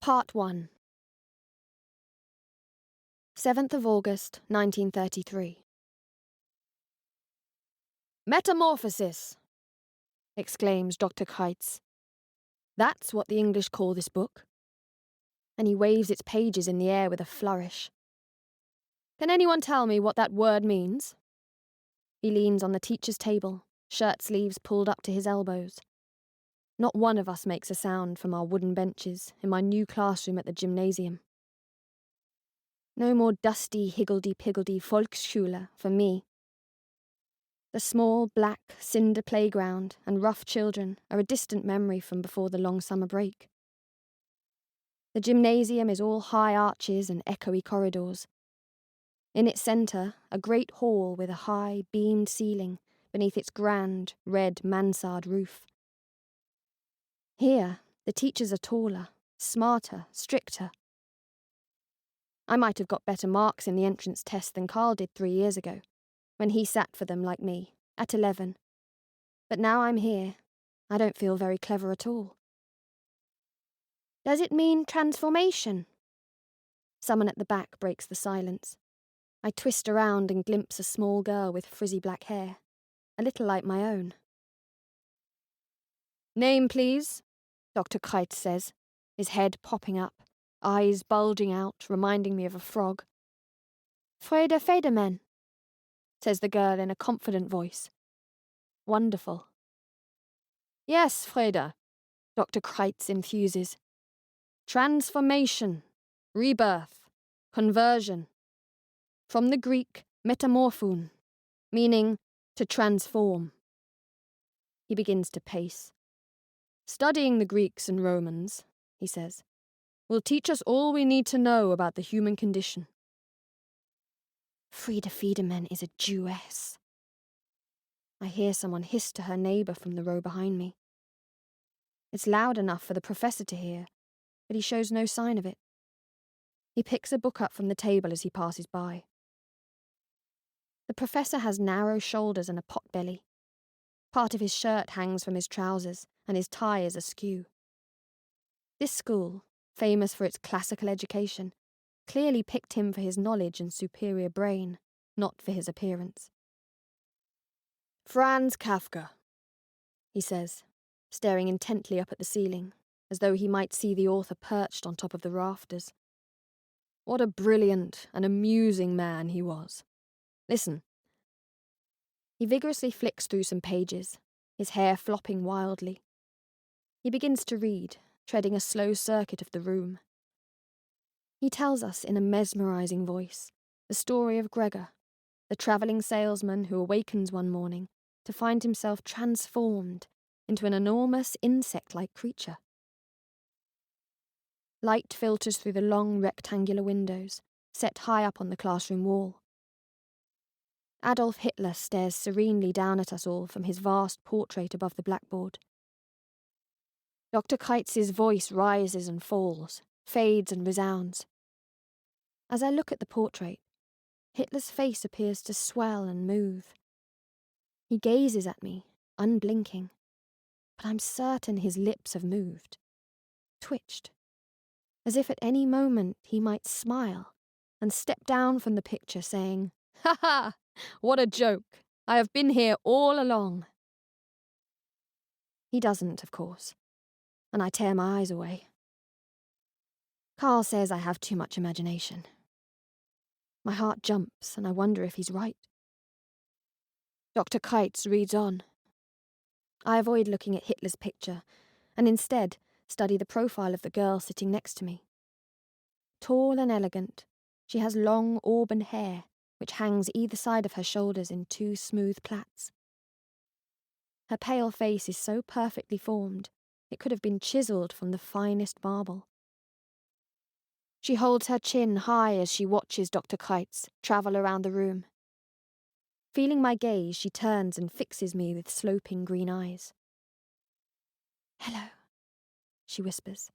Part 1. 7th of August, 1933. Metamorphosis! Exclaims Dr. Keitz. That's what the English call this book. And he waves its pages in the air with a flourish. Can anyone tell me what that word means? He leans on the teacher's table, shirt sleeves pulled up to his elbows. Not one of us makes a sound from our wooden benches in my new classroom at the gymnasium. No more dusty, higgledy-piggledy Volksschule for me. The small, black, cinder playground and rough children are a distant memory from before the long summer break. The gymnasium is all high arches and echoey corridors. In its centre, a great hall with a high, beamed ceiling beneath its grand, red mansard roof. Here, the teachers are taller, smarter, stricter. I might have got better marks in the entrance test than Carl did 3 years ago, when he sat for them like me, at 11. But now I'm here, I don't feel very clever at all. Does it mean transformation? Someone at the back breaks the silence. I twist around and glimpse a small girl with frizzy black hair, a little like my own. Name, please, Dr. Keitz says, his head popping up, eyes bulging out, reminding me of a frog. Freda Federman, says the girl in a confident voice. Wonderful. Yes, Freda, Dr. Keitz infuses. Transformation, rebirth, conversion. From the Greek metamorphon, meaning to transform. He begins to pace. Studying the Greeks and Romans, he says, will teach us all we need to know about the human condition. Freda Federman is a Jewess. I hear someone hiss to her neighbour from the row behind me. It's loud enough for the professor to hear, but he shows no sign of it. He picks a book up from the table as he passes by. The professor has narrow shoulders and a pot-belly. Part of his shirt hangs from his trousers, and his tie is askew. This school, famous for its classical education, clearly picked him for his knowledge and superior brain, not for his appearance. Franz Kafka, he says, staring intently up at the ceiling, as though he might see the author perched on top of the rafters. What a brilliant and amusing man he was. Listen. He vigorously flicks through some pages, his hair flopping wildly. He begins to read, treading a slow circuit of the room. He tells us in a mesmerising voice the story of Gregor, the travelling salesman who awakens one morning to find himself transformed into an enormous insect-like creature. Light filters through the long rectangular windows, set high up on the classroom wall. Adolf Hitler stares serenely down at us all from his vast portrait above the blackboard. Dr. Keitz's voice rises and falls, fades and resounds. As I look at the portrait, Hitler's face appears to swell and move. He gazes at me, unblinking, but I'm certain his lips have moved, twitched, as if at any moment he might smile and step down from the picture saying, "Ha ha! What a joke! I have been here all along." He doesn't, of course, and I tear my eyes away. Carl says I have too much imagination. My heart jumps and I wonder if he's right. Dr. Keitz reads on. I avoid looking at Hitler's picture and instead study the profile of the girl sitting next to me. Tall and elegant, she has long auburn hair which hangs either side of her shoulders in 2 smooth plaits. Her pale face is so perfectly formed, it could have been chiselled from the finest marble. She holds her chin high as she watches Dr. Keitz travel around the room. Feeling my gaze, she turns and fixes me with sloping green eyes. "Hello," she whispers.